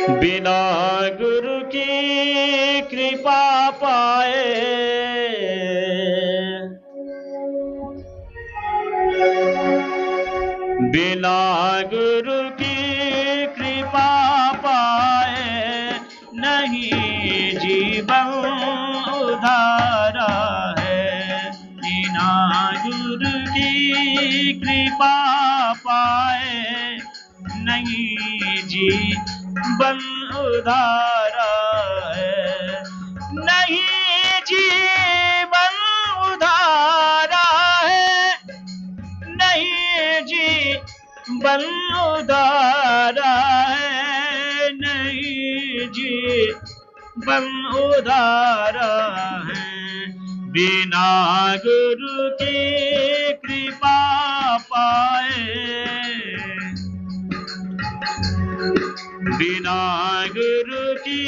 बिना गुरु की कृपा पाए बिना गुरु की कृपा पाए नहीं जीवन उधारा है। बिना गुरु की कृपा पाए नहीं जीवन उधारा है। नहीं जीवन उधारा है। नहीं जीवन उधारा है। नहीं जीवन उधारा है। बिना गुरु की कृपा पाए बिना गुरु की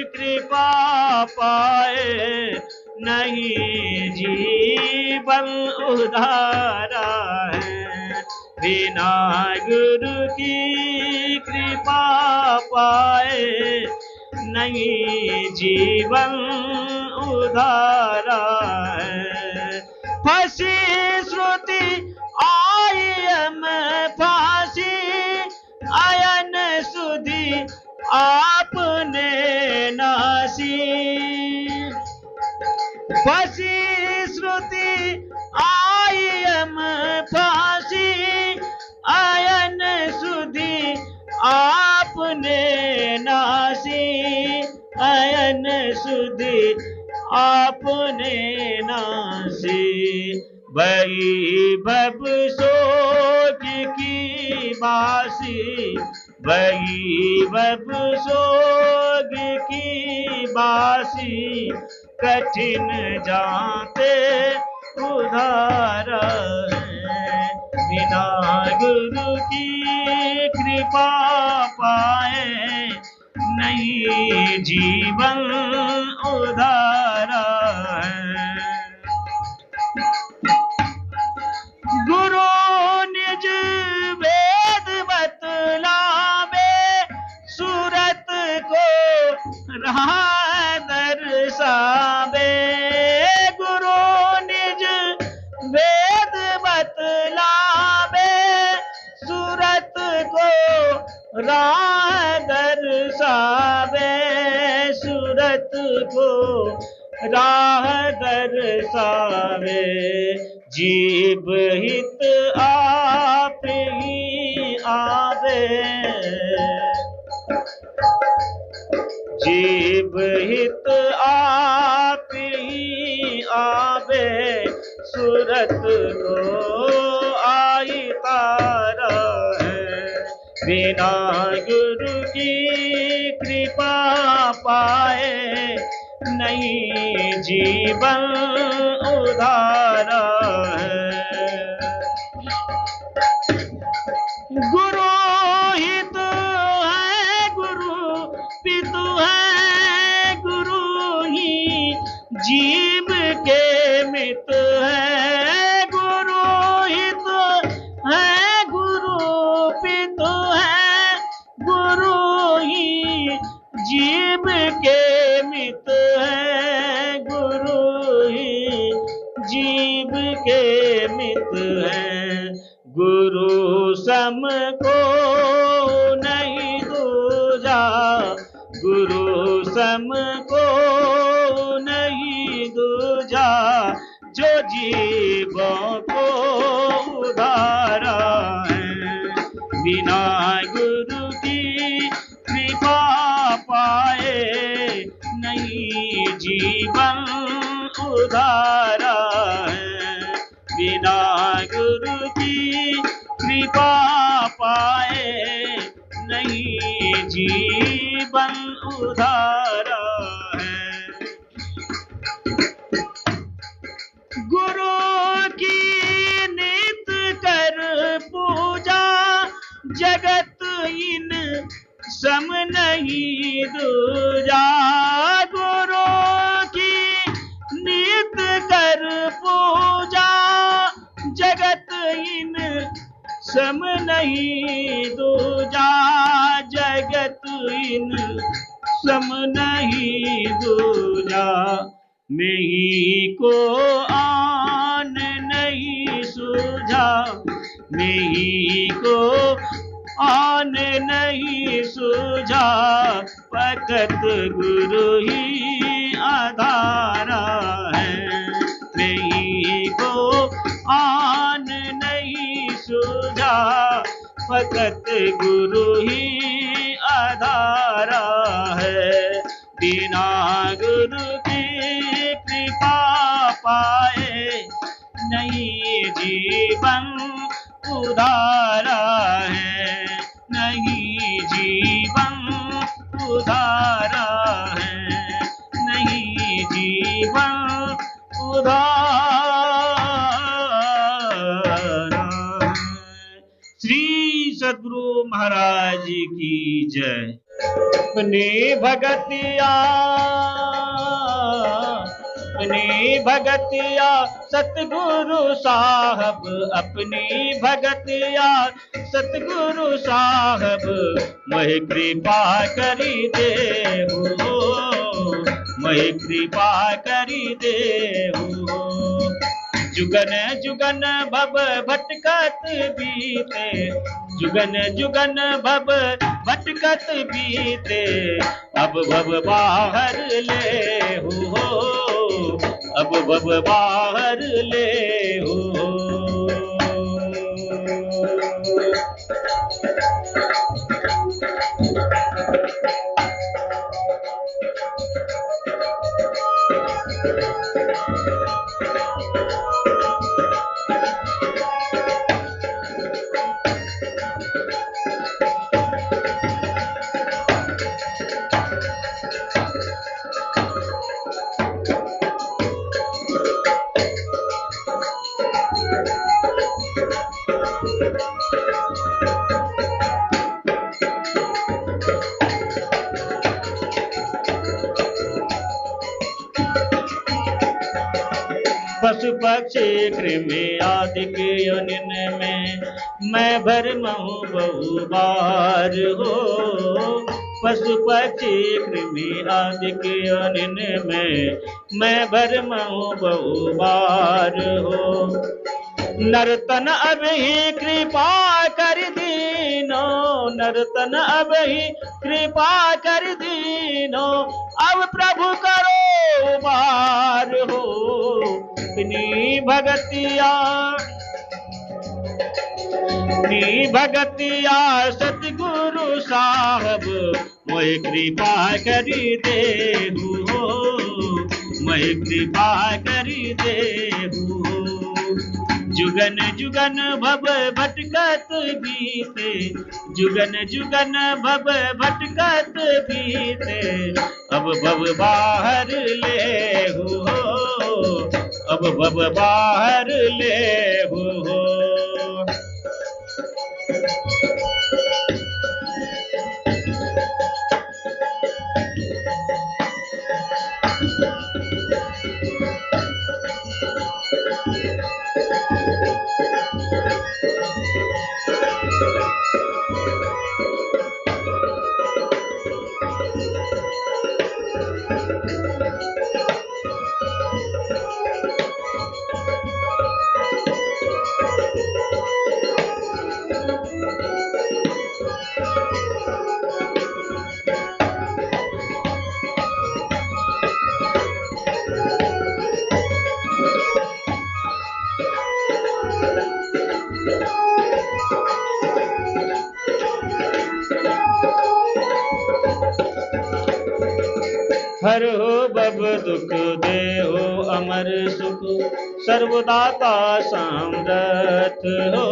कृपा पाए नहीं जीवन उधारा है। बिना गुरु की कृपा पाए नहीं जीवन उधारा है। फंसी श्रुति आयम फांसी आयन सुधी आपने नासी। फंसी श्रुति आयम फांसी आयन सुधी आपने नासी। आयन सुधी आपने नासी। वैभव सोच की बासी वैभव सोग की बासी कठिन जाते उधारा है। बिना गुरु की कृपा पाए नहीं जीवन उधारा है। गुरु निज वेद बतलावे सूरत को राह दर्शावे। गुरु निज वेद बतलावे सूरत को राह दर्शावे। सूरत को राह दर्शावे। जीव हित आप ही आवे। जीव हित आप ही आवे। सूरत को आई तारा है। बिना गुरु की कृपा पाए नहीं जीवन उधारा है। गुरु हित है गुरु पितु है। गुरु ही जीव के मित है। गुरु हित है गुरु पितु है। गुरु ही जीव के मित है। गुरु ही जीव के मित है। गुरु सम को नहीं दूजा। गुरु सम को नहीं दूजा। जो जीवों को उधारा है। बिना गुरु की कृपा पाए नहीं जीवन उधारा है। बिना गुरु की कृपा पाए नहीं जीवन उधारा है। गुरु की नित कर पूजा जगत इन सम नहीं दूजा। गुरु की नित कर पूजा जगत इन सम नहीं दूजा। जगत इन सम नहीं दूजा। मैं ही को आन नहीं सूझा, मैं ही को आन नहीं सूझा। फकत गुरु ही आधारा है, मैं ही को आन नहीं सूझा। फकत गुरु ही आधारा है। बिना गुरु की कृपा पाए नहीं जीवन उधारा है, नहीं जीवन उधारा है, नहीं जीवन उधारा है। श्री सद्गुरु महाराज की जय। अपनी भगतिया, अपनी भगतिया सतगुरु साहब, अपनी भगतिया सतगुरु साहब। मैं कृपा करी दे हो, मैं कृपा करी दे हो। जुगन जुगन भव भटकत बीते, जुगन जुगन भव भटकत बीते। अब भव बाहर ले हो, अब भव बाहर ले हो। पशु पक्षी कृमि आदि के योनिन में मैं भरमहूँ बहु बार हो। पशु पक्षी कृमि आदि के योनिन में मैं भरमहूँ बहु बार हो। नर्तन अब ही कृपा कर दीनो, नर्तन अब ही कृपा कर दीनो। अब प्रभु करो उबार हो, अपनी भगतिया, अपनी भगतिया सतगुरु साहब। मैं कृपा करी दे हो, मैं कृपा करी दे हो। जुगन जुगन भव भटकत बीते, जुगन जुगन भव भटकत बीते। अब भव बाहर ले हो, अब भव बाहर ले हो। हर हो बब दुख दे हो अमर सुख, सर्वदाता सामरथ हो।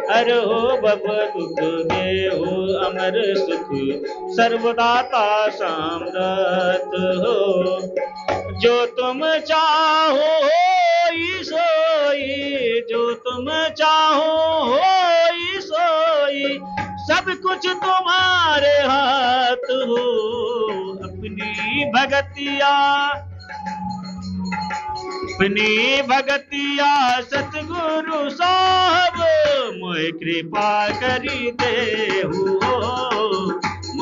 हर हो बब दुख दे हो अमर सुख, सर्वदाता सामरथ हो। जो तुम चाहो होई सोई, जो तुम चाहो होई सोई। सब कुछ तुम्हारे हाथ हो, अपनी भगतिया, अपनी भगतिया सतगुरु साहब। मोह कृपा करी दे हो,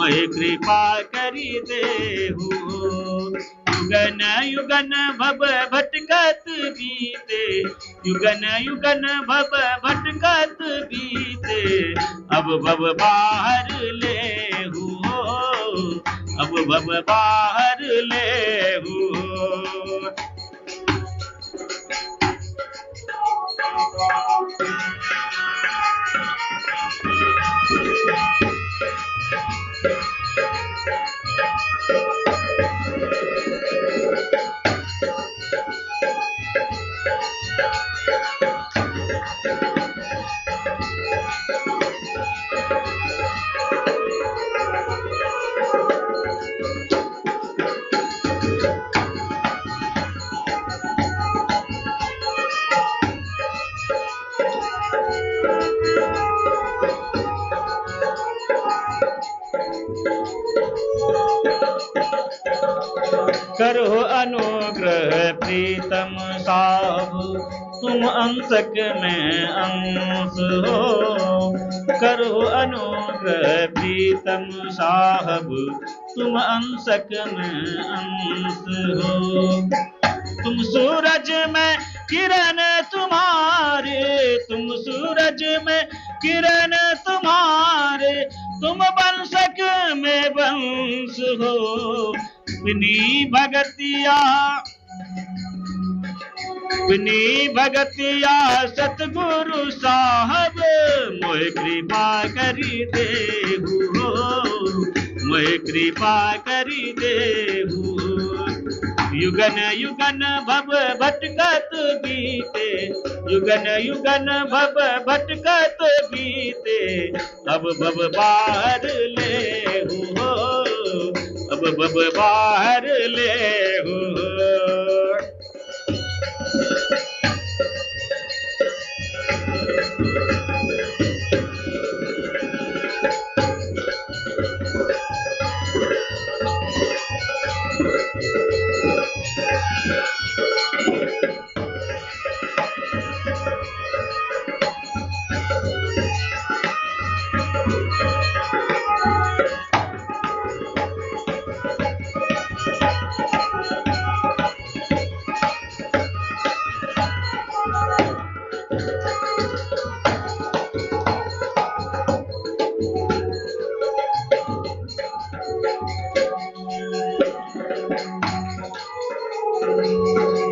मोहि कृपा करी देहु। युगन युगन भव भटकत बीते, युगन युगन भव भटकत बीते, अब भव बाहर लेहु, अब भव बाहर लेहु। करो अनुग्रह प्रीतम साहु, तुम अंशक में अंश हो। करो अनुग्रह प्रीतम साहब, तुम अंशक में अंश हो। तुम सूरज में किरण तुम्हारे, तुम सूरज में किरण तुम्हारे, तुम वंशक में वंश हो। अपनी भगतिया, अपनी भगतिया सतगुरु साहब, मोहि कृपा करी देहु, मोहि कृपा करी देहु। युगन युगन भव भटकत बीते, युगन युगन भव भटकत बीते, अब भव बाहर लेहु, अब भव बाहर लेहु।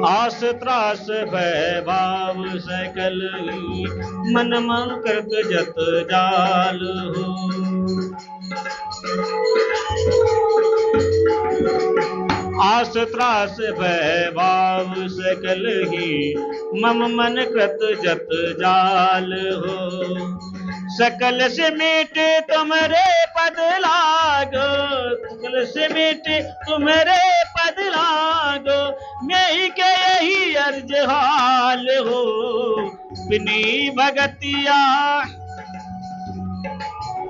आस त्रास भय भाव सकल, मन मन कृत जत जाल हो। आस त्रास भय भाव सकल ही, मम मन कृत जत जाल हो। सकल से मीटे तुम्हारे पद लागो, सकल से मीटे तुम्हारे पद लागो, मैं ही के यही अर्ज हाल हो। अपनी भगतिया,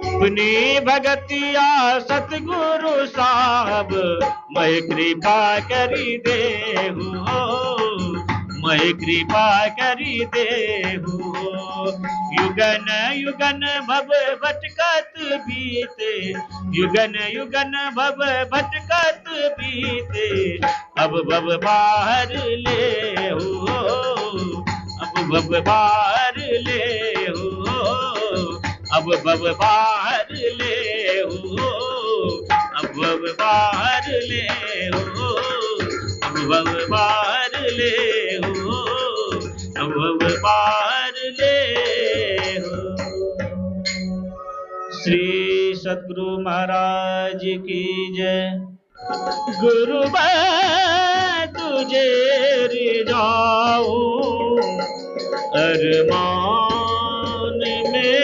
अपनी भगतिया सतगुरु साहब, मैं कृपा करी देहु, मैं कृपा करी देहु। युगन युगन भव भटकत बीते, युगन युगन भव भटकत बीते, अब भव बाहर लेहु, अब भव बाहर लेहु, अब भव बाहर लेहु, अब भव बाहर लेहु, अब भव बाहर लेहु, अब भव बाहर लेहु। श्री सद्गुरु महाराज की जय। गुरु मैं तुझे रिझाऊं, अरमान में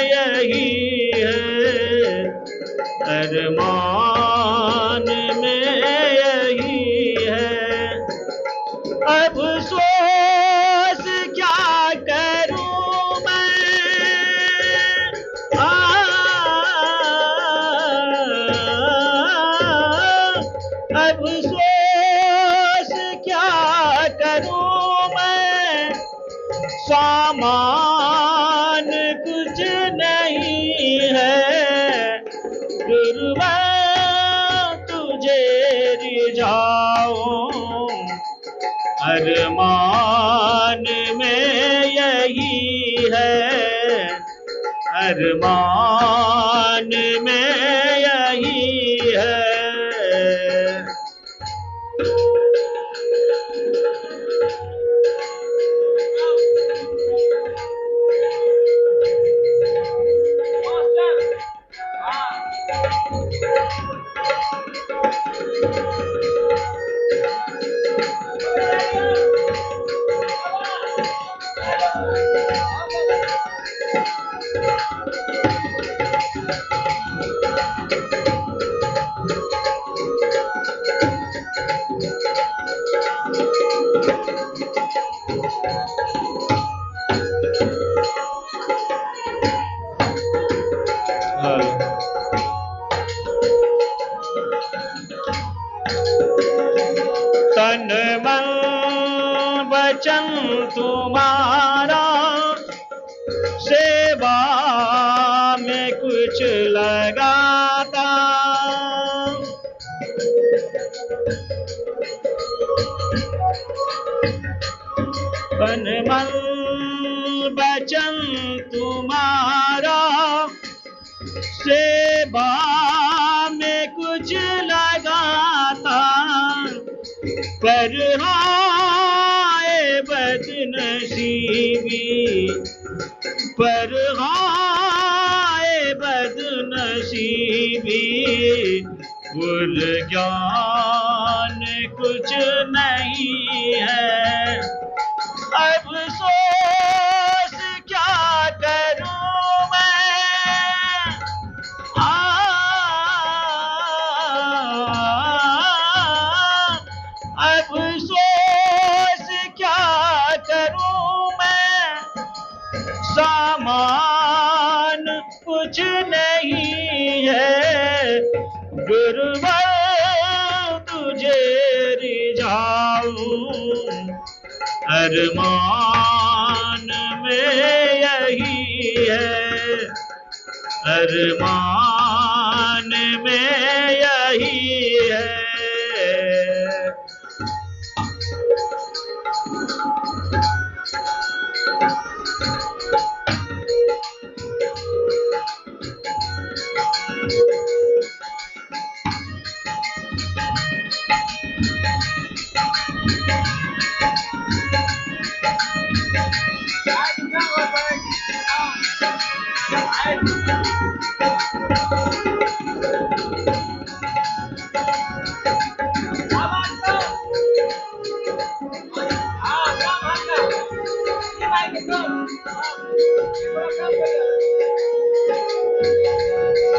यही है, अरमान में यही है। अब सोच क्या करूं मैं, अब सोच क्या करूं मैं, सामान कुछ नहीं है। गुरुवा अरमान में यही है। तन मन वचन तुम्हारा सेवा में कुछ लगाता। तन मन वचन तुम्हारा सेवा में कुछ लगाता। पर हाय बदनसीबी, पर हाय बदनसीबी, भूल ज्ञान कुछ नहीं है। अफसोस क्या करूं मैं, अफसोस क्या करूं मैं, सामान कुछ नहीं है। गुरुवर तुझे रिझाऊं, अरमान में यही है। अरमान में यही है।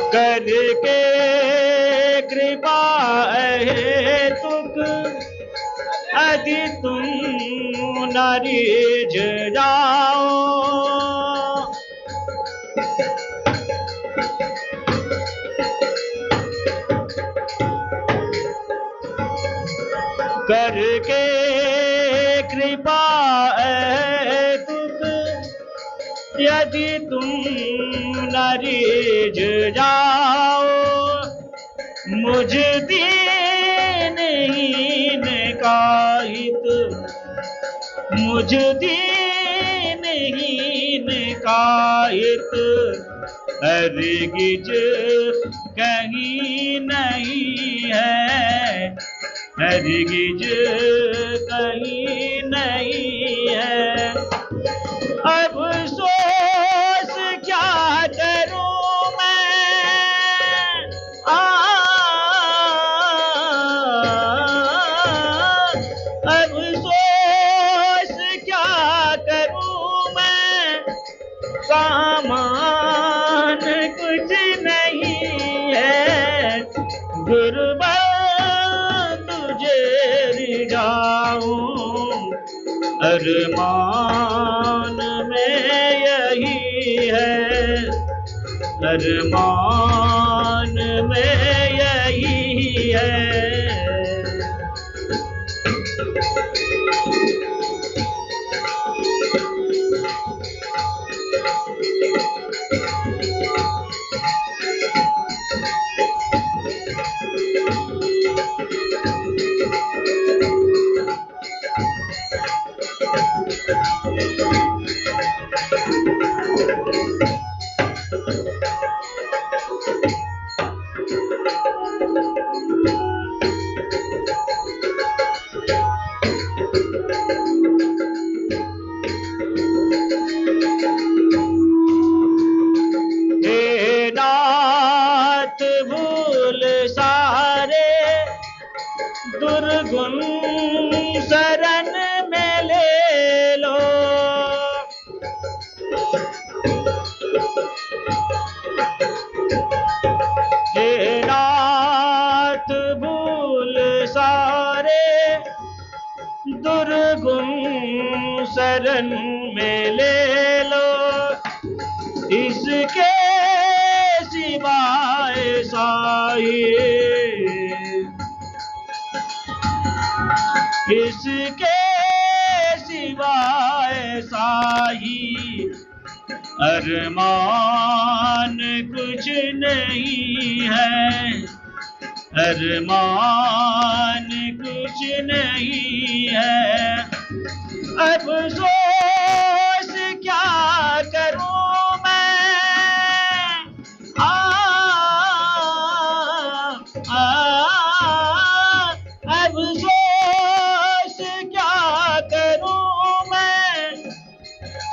करके कृपा है तुक यदि तुम न रिझ जाओ। करके कृपा है तुक यदि तुम न रिझ जाओ। मुझ दीनहीन का हित, मुझ दीनहीन का हित, हरगिज कहीं नहीं है। हरगिज कहीं नहीं है। अफसोस क्या करूं मैं, अफसोस क्या करूं मैं, सामान कुछ नहीं है। गुरुवर तुझे रिझाऊं, अरमान में यही है। अरमान में यही है। दुर्गुण शरण में ले लो। हे नाथ भूल सारे दुर्गुण शरण में ले लो। इसके सिवाय साहिए, इसके सिवाय साही अरमान कुछ नहीं है, अरमान कुछ नहीं है। अफसोस क्या करूं मैं, अफसोस क्या करूं मैं,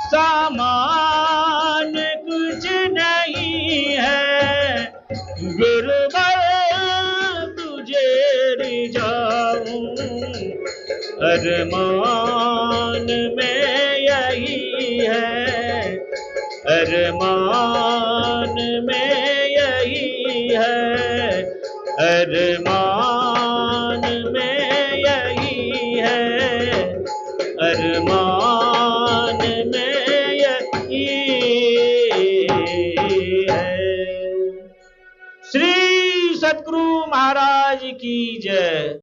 सामान कुछ नहीं है। गुरुवर तुझे रिझाऊं, अरमान में यही है, अरमान में यही है, अरमान में यही है, अरमान में यही है। श्री सद्गुरु महाराज की जय।